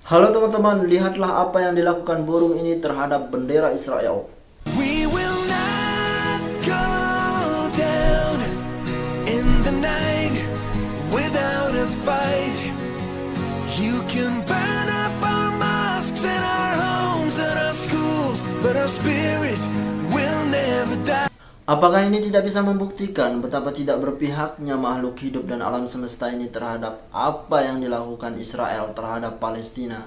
Halo teman-teman, lihatlah apa yang dilakukan burung ini terhadap bendera Israel. We will not go down in the night without a fight. You can burn up our mosques and our homes and our schools, but our spirit will never die. Apakah ini tidak bisa membuktikan betapa tidak berpihaknya makhluk hidup dan alam semesta ini terhadap apa yang dilakukan Israel terhadap Palestina?